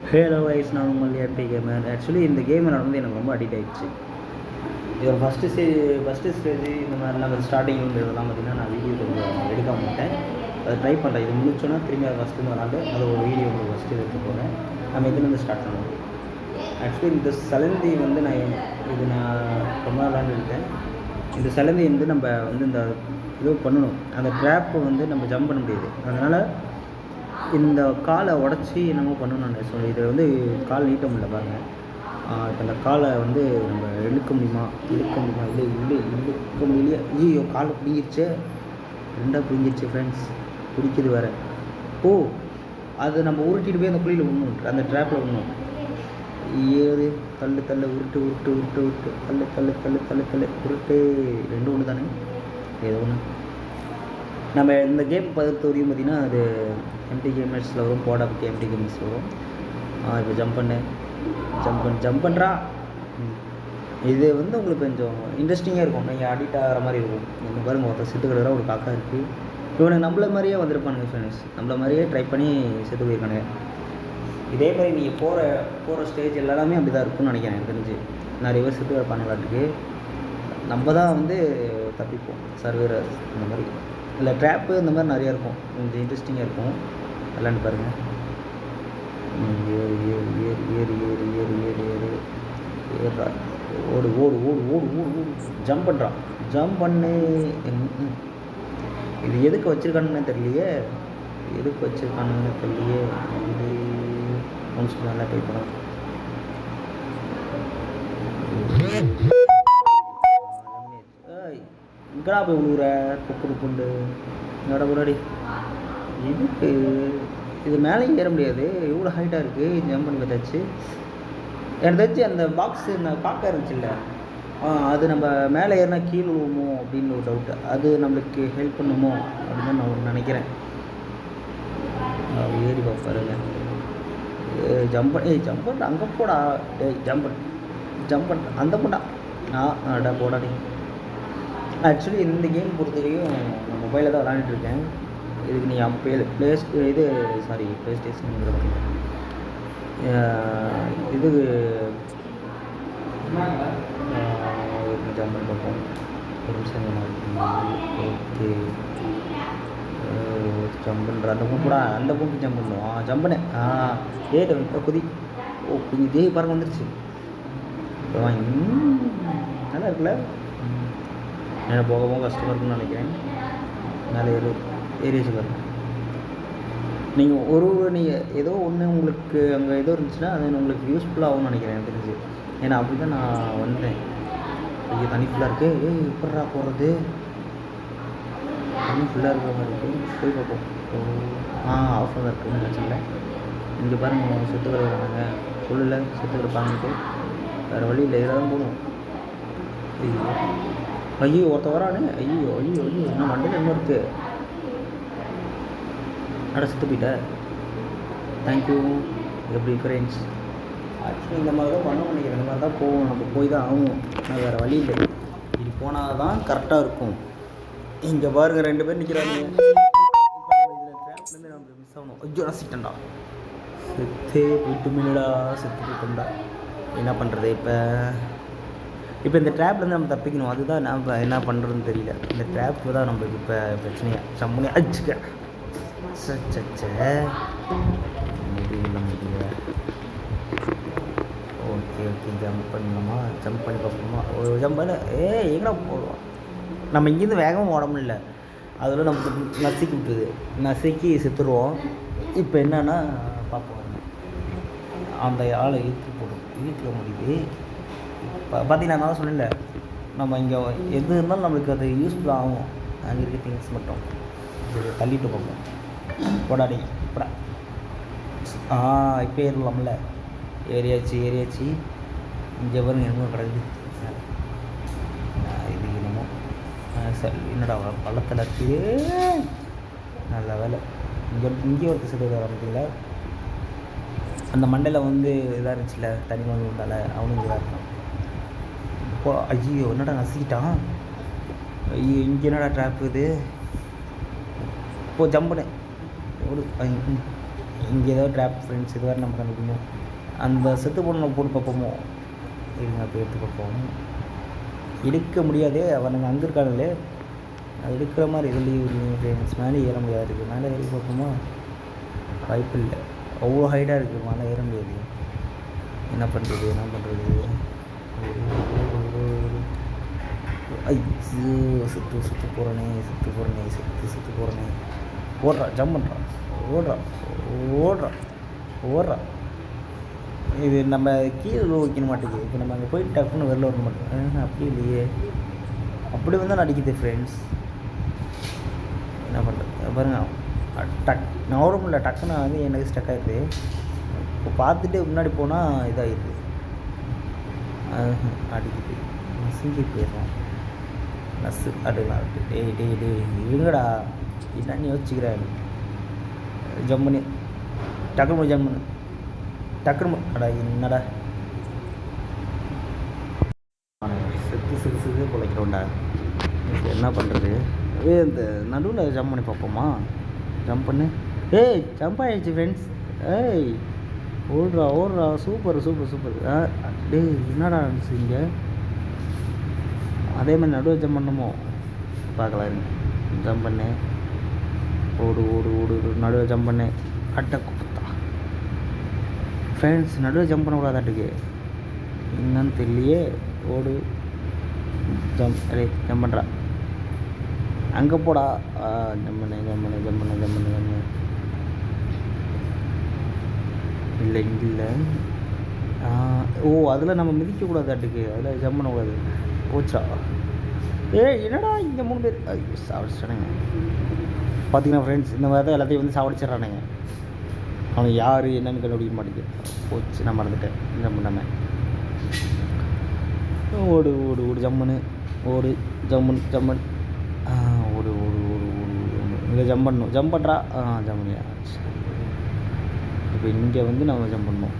Hello wise நான் உங்கள் AB gamer. Actually இந்த கேம் நடந்து எனக்கு ரொம்ப அடிக்ட் ஆகிடுச்சு. இதோட ஃபஸ்ட்டு ஸ்டேஜ் இந்த மாதிரிலாம் ஸ்டார்டிங் இதெல்லாம் பார்த்திங்கன்னா நான் வீடியோ கொஞ்சம் எடுக்க மாட்டேன். அதை ட்ரை பண்ணுறேன். இது முடிச்சோன்னா திரும்பி அதை ஃபஸ்ட்டு விளாண்டு அது ஒரு வீடியோ உங்களுக்கு ஃபஸ்ட்டு எடுத்து போகிறேன். நம்ம இதுலேருந்து ஸ்டார்ட் பண்ணுவோம். ஆக்சுவலி இந்த சலந்தி வந்து நான் ரொம்ப விளாண்டுருக்கேன். இந்த சலந்தி நம்ம இந்த இது பண்ணணும். அந்த ட்ராப்பை நம்ம ஜம்ப் பண்ண முடியாது. அதனால் இந்த காலை உடச்சி என்னமோ பண்ணணும். ஸோ இதை கால் நீட்ட முடியல பாருங்கள். இப்போ இந்த காலை நம்ம இழுக்க முடியுமா இல்லை இழுக்க முடியல. ஐயோ காலை பிடிங்கிருச்சு, ரெண்டாக பிடிங்கிருச்சு ஃப்ரெண்ட்ஸ். பிடிக்குது வேறு. அது நம்ம உருட்டிட்டு போய் அந்த குழியில் விடணும், அந்த ட்ராப்பில் விடணும். ஏறு தள்ளு உருட்டு தள்ளு உருட்டு. ரெண்டும் ஒன்று தானே, ஏதோ ஒன்று. நம்ம இந்த கேம் பொறுத்த வரையும் பார்த்திங்கன்னா அது எம்டி கேமர்ஸில் வரும், போடா பற்றி எம்டி கேமர்ஸ் வரும். இப்போ ஜம்ப் பண்ணுறா. இது உங்களுக்கு கொஞ்சம் இன்ட்ரெஸ்டிங்காக இருக்கும். நீங்கள் அடிக்ட் ஆகிற மாதிரி இருக்கும். இந்த பாருங்க, ஒருத்தர் செத்து கிடக்குற ஒரு காக்கா இருக்குது. இவனுக்கு நம்மள மாதிரியே வந்திருப்பானுங்க ஃப்ரெண்ட்ஸ். நம்மள மாதிரியே ட்ரை பண்ணி செத்து போயிருக்கானுங்க. இதே மாதிரி நீங்கள் போகிற ஸ்டேஜ் எல்லாமே அப்படி தான் இருக்கும்னு நினைக்கிறேன். எனக்கு தெரிஞ்சு நிறைய பேர் செத்து வைப்பானுங்களாட்டுக்கு. நம்ம தான் தப்பிப்போம். சர்வேரர் இந்த மாதிரி இல்லை, ட்ராப்பு இந்த மாதிரி நிறையா இருக்கும். கொஞ்சம் இன்ட்ரெஸ்டிங்காக இருக்கும். விளாண்டு பாருங்கள். ஏறா. ஓடு. ஜம்ப் பண்ணுறான். ஜம்ப் பண்ணு. இது எதுக்கு வச்சுருக்கானுன்னு தெரியலையே. இது ஒன்று நல்லா ட்ரை பண்ணலாம். இங்கடா போய் விழுவுற கொண்டு என்னோட முன்னாடி. இது மேலேயும் ஏற முடியாது, இவ்வளோ ஹைட்டாக இருக்குது. ஜம்ப் பண்ணி பார்த்தாச்சு. எனக்கு தெரிஞ்சு அந்த பாக்ஸு நான் பார்க்க இருந்துச்சுல்ல, அது நம்ம மேலே ஏறினா கீழே விழுவோமோ அப்படின்னு ஒரு டவுட்டு. அது நம்மளுக்கு ஹெல்ப் பண்ணுமோ அப்படின்னு நான் நினைக்கிறேன். ஏறி பார்ப்பாருங்க. ஜம்ப் பண்ண அங்கே போடா. ஜம்ப் பண்ண அந்த போடா. அடா போடாடி. ஆக்சுவலி இந்த கேம் பொறுத்தவரையும் நான் மொபைலில் தான் விளாண்டுட்ருக்கேன். இதுக்கு நீங்கள் ப்ளே ஸ்டேஷன் இது ஜம்ப் பண்ணி பார்ப்போம். ஒரு நிமிஷம். ஓகே, ஜம்ப் பண்ணுற அந்த பூம்பு ஜம்ப் பண்ணுவோம். ஜம்ப் பண்ணேன். இப்போ குதி. கொஞ்சம் தேவி பாருங்க வந்துருச்சு. நல்லா இருக்குல்ல. மேலே போக கஷ்டமாக இருக்குன்னு நினைக்கிறேன். மேலே ஏரியாச்சு பாருங்க. நீங்கள் ஏதோ ஒன்று உங்களுக்கு அங்கே ஏதோ இருந்துச்சுன்னா அது உங்களுக்கு யூஸ்ஃபுல்லாகும்னு நினைக்கிறேன். எனக்கு தெரிஞ்சு. ஏன்னா அப்படி தான் நான் வந்தேன். ஐயோ, தண்ணி ஃபுல்லாக இருக்குது. எப்படா போகிறது? தண்ணி ஃபுல்லாக இருக்கிற மாதிரி இருக்குது. போய் பார்ப்போம். ஆஃபாக தான் இருக்குதுன்னு நினச்சில்ல. இங்கே பாருங்கள், செத்து கிடக்குறாங்க. சொல்லில் செத்து கிடப்பாங்கன்ட்டு வேறு வழி இல்லை. இதில் தான் போகணும். ஐயோ ஒருத்த வரானே. ஐயோ என்ன மண்டையில் என்ன இருக்குது? செத்து போயிட்ட. தேங்க்யூ. எப்படி ஃப்ரெண்ட்ஸ்? ஆக்சுவலி இந்த மாதிரி தான் பண்ண நினைக்கிறேன். இந்த மாதிரி தான் போவோம். நம்ம போய் தான் ஆகும். நான் வேறு வழி இல்லை. இது போனால் தான் கரெக்டாக இருக்கும். இங்கே பாருங்கள், 2 பேர் நிற்கிறாங்க. இதில் ட்ராப்லேருந்து நம்ம மிஸ் ஆகணும். ஐயோ, நசிட்டேன்டா. செத்து போயிட்டோம்டா. என்ன பண்ணுறது இப்போ இந்த ட்ராப்லேருந்து நம்ம தப்பிக்கணும். அதுதான் நம்ம என்ன பண்ணுறதுன்னு தெரியல. இந்த ட்ராப்பு தான் நம்மளுக்கு இப்போ பிரச்சனையாக. சம்முனி அடிச்சுக்க. முடியல. ஓகே, ஜம்ப் பண்ணணுமா? ஜம்ப் பண்ணி பார்ப்போமா? ஒரு ஜம்ப் பண்ண. எங்கடா போடுவோம்? நம்ம இங்கேருந்து வேகமாக ஓட முடியல. அதில் நம்ம நசுக்கி விட்டுது. நசுக்கி செத்துருவோம். இப்போ என்னன்னா பார்ப்போம். அந்த ஆளை இழுக்க முடியுது. இப்போ பார்த்தீங்கன்னா நான் சொன்னேன்ல, நம்ம இங்கே எது இருந்தாலும் நம்மளுக்கு அது யூஸ்ஃபுல் ஆகும். அங்கே இருக்க திங்ஸ் மட்டும் தள்ளிட்டு பார்ப்போம். போடாடி இப்படா. இப்போ ஏறலாம்ல. ஏறியாச்சு. இங்கே பாருங்க, என்னமோ கிடக்குது. இது என்னமோ என்னடா பள்ளத்தில் இருக்குது. நல்ல வேலை. இங்கே ஒரு திசை ஆரம்பிக்கல. அந்த மண்டையில் இதாக இருந்துச்சுல, தனி மண் இருந்தால அவனுக்கு இதாக இருக்கான். ஐயோ, என்னடா நசிக்கிட்டான். ஐயோ, இங்கே என்னடா ட்ராப் இது? ஜம்ப் பண்ணு. இங்கே ஏதோ ட்ராப் ஃப்ரெண்ட்ஸ் இது வேறு நம்ம கண்டுபிடிக்கணும். அந்த செத்து போன நம்ம போட்டு பார்ப்போமோ, இருங்க அப்போ எடுத்து பார்ப்போம். எடுக்க முடியாதே, அவனுங்க அங்கே இருக்கானுங்களே, அது எடுக்கிற மாதிரி இதுலேயும் ஃப்ரெண்ட்ஸ் மேலே ஏற முடியாது இருக்குது. மேலே ஏறி பார்ப்போமா, வாய்ப்பு இல்லை, அவ்வளோ ஹைட்டாக இருக்குது, மேலே ஏற முடியாது. என்ன பண்ணுறது ஐயோ, சுற்று போகிறனே ஓடுறா, ஜம்ப் பண்ணுறான், ஓடுறா. இது நம்ம கீழே வைக்க மாட்டேங்குது. இப்போ நம்ம அங்கே போய் டக்குன்னு வெளில வர மாட்டேங்குது. அப்படி இல்லையே, அப்படி வந்து அடிக்குது ஃப்ரெண்ட்ஸ். என்ன பண்ணுறது பாருங்க, நார்மலில் டக்குன்னு வந்து எனக்கு ஸ்டக் ஆகிடுது. இப்போ பார்த்துட்டு முன்னாடி போனால் இதாகிடுது, அடிக்குது, நசுங்கி போயிடுறோம். அடுக்கலாம் டே இருங்கடா, என்னன்னு யோசிச்சுக்கிறேன். ஜம்ப் பண்ணி டக்குனு அடா என்னடா செத்து குலைக்கிறோண்டா. என்ன பண்ணுறது, இந்த நடுவில் ஜம்ப் பண்ணி பார்ப்போமா, ஜம்ப் பண்ணு. ஜம்ப் ஆகிடுச்சு ஃப்ரெண்ட்ஸ். ஓடுறா, சூப்பர். டேய் என்னடா இருந்துச்சு இங்கே, அதே மாதிரி நடுவில் ஜம்ப் பண்ணணுமோ பார்க்கலாம். ஜம்ப் பண்ணு, ஓடு, நடுவில் ஜம்ப் பண்ணு, அட்டை குப்பத்தா ஃப்ரெண்ட்ஸ். நடுவில் ஜம்ப் பண்ணக்கூடாதாட்டுக்கு, என்னன்னு தெரியலையே. ஓடு, ஜம்ப் பண்ணுறா, அங்கே போடா. ஜம்ப் பண்ணு. இல்லை இங்கே இல்லை. அதில் நம்ம மிதிக்கக்கூடாதாட்டுக்கு, அதில் ஜம்ப் பண்ணக்கூடாது. போச்சா, என்னடா இங்கே 3 பேர் சாவடிச்சிட்டானுங்க. பார்த்தீங்கன்னா ஃப்ரெண்ட்ஸ், இந்த மாதிரி தான் எல்லாத்தையும் வந்து சாவடிச்சிட்றானுங்க. அவன் யார் என்னன்னு கண்டுபிடிக்க மாட்டேங்குது. போச்சு, நான் மறந்துட்டேன். ஜம்ப் பண்ணாமல் ஓடு ஜம்மனு, ஜம்மன் ஓடு இங்கே ஜம்ப் பண்ணணும். ஜம்ப் பண்ணுறா, ஜம்ப் பண்ணியா. இப்போ இங்கே வந்து நம்ம ஜம்ப் பண்ணணும்.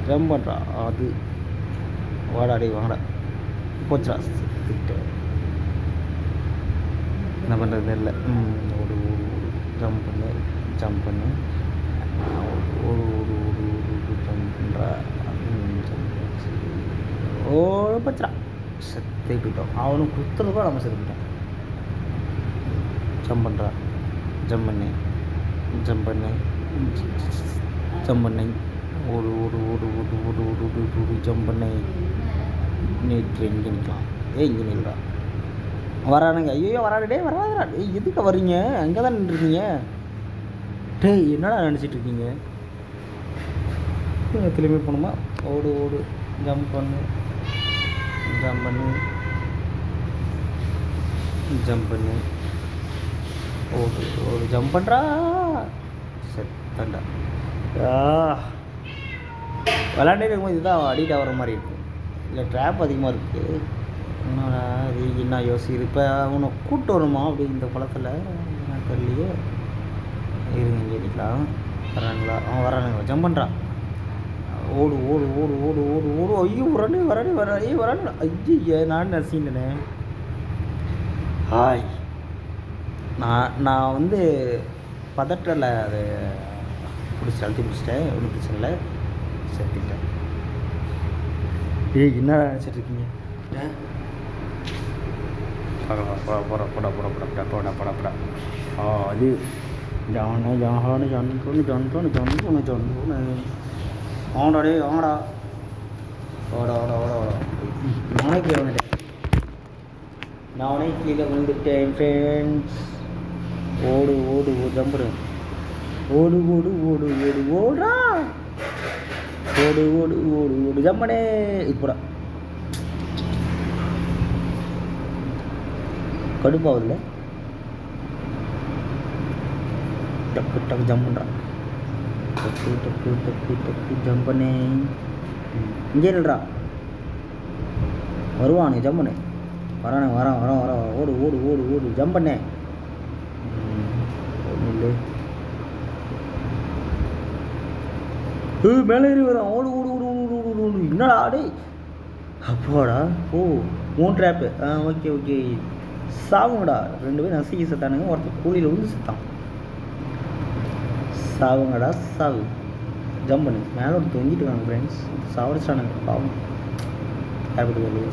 ஜம்ப் பண்ணுறா, அது வாங்கடா. போச்சுடா, திட்ட என்ன பண்ணுறது இல்லை. ஓடு ஜம்ப் பண்ணு ஜம்ப் பண்ணுறா. போச்சுடா, செத்து போயிட்டோம். அவனுக்கு குத்துறதுக்கும் நம்ம செத்து போயிட்டோம். ஜம்ப் பண்ணுறா, ஜம்ப் பண்ணு ஓடு ஜம்ப் பண்ணு. நேற்று இங்கே நிற்கலாம். இங்கே நிற்கிறா, வரானுங்க. ஐயோ வராடே, வராதா. எதுக்கு வர்றீங்க, அங்கே தான் நின்றுருக்கீங்க. என்னடா நினச்சிட்ருக்கீங்க. திரும்பி போகணுமா, ஓடு ஜம்ப் பண்ணு ஓடு ஜம்ப் பண்ணுறா. செத்தண்டா. விளாண்டே இருக்கும்போது இதுதான் அடிக்ட் ஆகிற மாதிரி இருக்குது. இல்லை ட்ராப் அதிகமாக இருக்குது. என்னடா அது என்ன யோசிக்குது. இப்போ அவனை கூப்பிட்டு வரணுமா அப்படி இந்த குளத்தில், நான் தெரியலையே. இருங்க இங்கே அடிக்கலாம். வரானுங்களா, ஜம்ப் பண்ணுறான். ஓடு. ஐயோ வரானே. ஐயோ நான் நசிங்கண்ணே. நான் வந்து பதட்டல அதை அழுத்தி பிடிச்சிட்டேன். ஒன்றும் பிரச்சனை இல்லை, செத்துக்கிட்டேன். என்ன நினச்சிட்ருக்கீங்க. போடா. அது ஜானு ஆடாடே ஆடா. நானே கீழே விழுந்துட்டேன் ஃப்ரெண்ட்ஸ். ஓடு ஜம்புடு. ஓடுறா. ஓடு ஜம்பனே. இப்போடா கடுப்பாகுதுல்ல. டக்கு ஜம்ப் பண்ணுறான். டக்கு ஜம்ப் பண்ணே. இங்கே இல்லைடா, வருவானு ஜம்ப் பண்ணு. வரான். ஓடு ஜம்ப் பண்ணே. ஒன்றும் மேலே ஏறி வரான். ஓடு என்னடா டே. அப்போடா. மூணு ட்ராப்பு. ஓகே சாவுங்கடா. 2 பேரும் நசுக்கி செத்தானுங்க. ஒருத்தர் கூலியில் விழுந்து செத்தான். சாவுங்கடா சாவு. ஜம்ப் பண்ணு. மேலே ஒரு தொங்கிட்டு வாங்க ஃப்ரெண்ட்ஸ். சாவடிச்சானுங்க பாவம். கேபிட்டு வேலையே.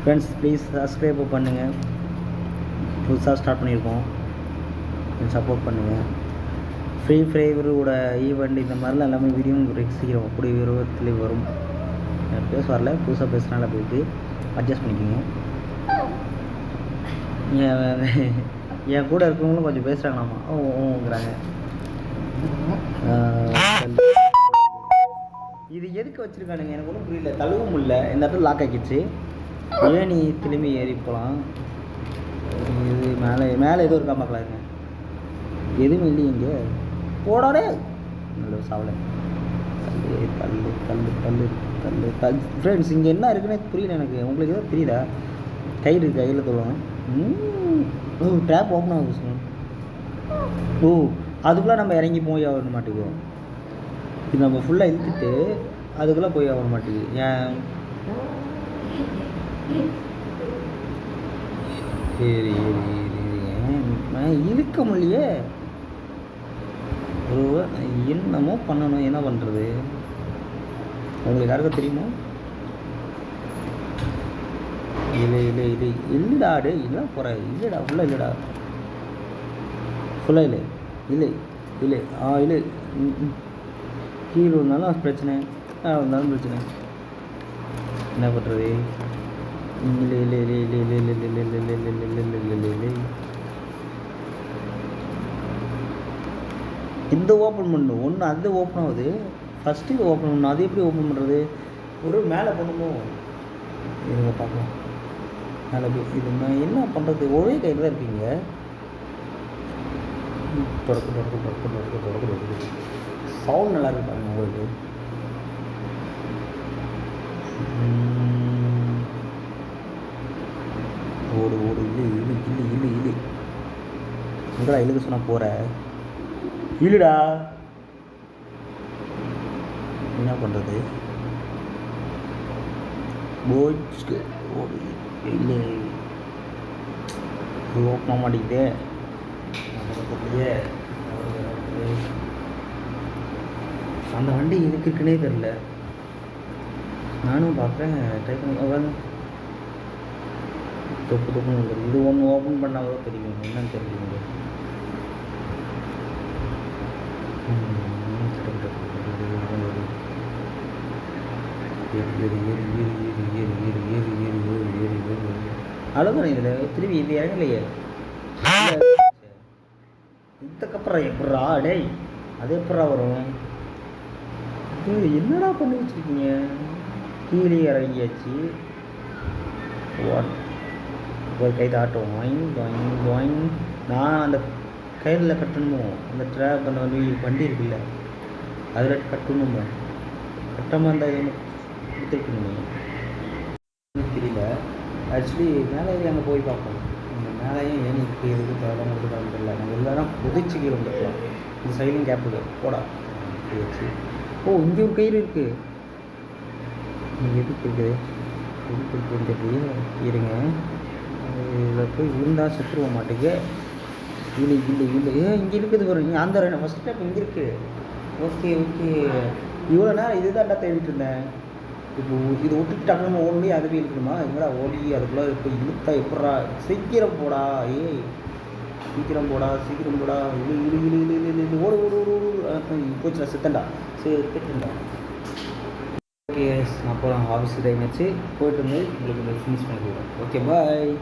ஃப்ரெண்ட்ஸ் ப்ளீஸ் சப்ஸ்கிரைப் பண்ணுங்கள். புதுசாக ஸ்டார்ட் பண்ணியிருக்கோம், கொஞ்சம் சப்போர்ட் பண்ணுங்கள். ஃப்ரீ ஃபயரோட ஈவெண்ட் இந்த மாதிரிலாம் எல்லாமே வீடியோ சீக்கிரம் அப்படி விருப்பத்தில் வரும். பேச வரல, புதுசாக பேசுனால போயிட்டு அட்ஜஸ்ட் பண்ணிக்கோங்க. என் கூட இருக்கிறவங்களும் கொஞ்சம் பேசுகிறாங்களாமா. ஓங்கிறாங்க. இது எதுக்கு வச்சுருக்கானுங்க எனக்கு ஒன்றும் புரியல. தழுவும் முடியல, இந்த இடத்துல லாக் ஆக்கிடுச்சு. ஏன் நீ திரும்பி ஏறி போகலாம். இது மேலே மேலே எதுவும் இருக்கா பார்க்கலாங்க. எதுவும் இல்லையே இங்கே. போடாடே நல்ல சாவலை. தள்ளு தள்ளு தள்ளு தள்ளு தள்ளு. ஃப்ரெண்ட்ஸ் இங்கே என்ன இருக்குன்னு புரியல எனக்கு. உங்களுக்கு எதாவது தெரியுதா? கயிறு கையில் தொழுவோம். டேப் ஓப்பன் ஆகுது சார். அதுக்குள்ளே நம்ம இறங்கி போய் ஆக மாட்டேங்குது. இது நம்ம ஃபுல்லாக இழுத்துட்டு அதுக்குள்ளே போய் ஆக மாட்டேங்குது. ஏன் சரி இழுக்க முடியலையே. என்னமோ பண்ணணும், என்ன பண்ணுறது? உங்களுக்கு யாருக்கும் தெரியுமோ? இல்லைடா டே இல்லை போகிற இல்லைடா ஃபுல்லாக இல்லைடா ஃபுல்லாக இல்லை இல்லை இல்லை இல்லை. கீழே இருந்தாலும் பிரச்சனை, இருந்தாலும் பிரச்சனை. என்ன பண்ணுறது? இல்லை இல்லை இல்லை இல்லை இல்லை இல்லை இல்லை இல்லை இல்லை இல்லை இல்லை இல்லை இல்லை இல்லை இல்லை. இந்த ஓப்பன் பண்ணணும் ஒன்று, அது ஓப்பன் ஆகுது. ஃபஸ்ட்டு இது ஓப்பன் பண்ணணும், அது எப்படி ஓப்பன் பண்ணுறது? ஒரு மேலே பண்ணுமோ இருங்க பார்க்கலாம். மேலே போய் இது என்ன பண்ணுறது? ஒரே கையில் தான் இருக்கீங்க. தொடக்கு தொடக்கு தொடக்கு தொடக்கு தொடக்கு தொடக்கு. சவுண்ட் நல்லா இருக்கு பாருங்க உங்களுக்கு. ஓடு ஓடு இழு இழு இழு இழு இழு. எங்கடா இழுக்க சொன்னால் போகிற? இழுடா. என்ன பண்ணுறது? போய்க்கு ஓடு இல்லை ஓப்பன மாட்டேங்குதே. அந்த வண்டி எதுக்கு இருக்குன்னே தெரில. நானும் பார்க்குறேன், ட்ரை பண்ணி உட்காந்து தொப்பு தொப்புன்னு வந்துடுது. இது ஒன்று ஓப்பன் பண்ணால் தான் தெரியும் என்னன்னு தெரியுங்க. அவ்வளோதானே. இதில் திரும்பி இது இறங்கலையே. இதுக்கப்புறம் எப்பட்றா டேய் அது எப்பட்றா வரும்? இது என்னடா பண்ணி வச்சுருக்கீங்க? கீழே இறங்கியாச்சு. ஒரு கை தாட்டும் வாங்கி வாங்கி வாங்கி. நான் அந்த கயிறில் கட்டணுமோ? அந்த ட்ராப் அந்த வண்டி இருக்குல்ல அதில் கட்டணுமோ? கட்டமாக இருந்தால் என்ன தைக்கணுமே தெரியல. ஆக்சுவலி மேலே அங்கே போய் பார்ப்போம். இந்த மேலேயும் ஏன் இப்போ எதுக்கு தேவையான கொடுக்கான்னு தெரியல. நம்ம எல்லாரும் புதைச்சிக்கி வந்துருக்கலாம். இந்த சைடும் கேப்புக்கு போடா வச்சு. இங்கே ஒரு கயிறு இருக்குது. இங்கே எதுக்கு இருக்குது? எதுக்கு இருக்குன்னு தெரியல. இருங்க, இதில் போய் விழுந்தால் செத்துருவ மாட்டேங்க. இல்லை இல்லை இல்லை இங்கே இருக்குது பாருங்க. அந்த ஃபஸ்ட் ஸ்டெப் இங்கே இருக்குது. Okay okay. இவ்வளோ நேரம் இதுதான்டா தேடிட்டு இருந்தேன். இப்போ இதை விட்டுட்டு டக்குனு ஓடி அதுவே இருக்கணுமா? எங்கடா ஓடி அதுக்குள்ளே இப்போ இழுத்தா எப்படா? சீக்கிரம் போடா. சீக்கிரம் போடா சீக்கிரம் போடா. இழு இழு இழு இழு இழு இழு ஓடு ஓடு ஓடு ஓடு. போச்சுடா செத்தண்டா. செத்துட்டா. ஓகே அப்புறம் ஆஃபீஸ் டைம் வச்சு போய்ட்டு வந்து உங்களுக்கு ஃபினிஷ் பண்ணி கொடுக்குறேன். Okay bye.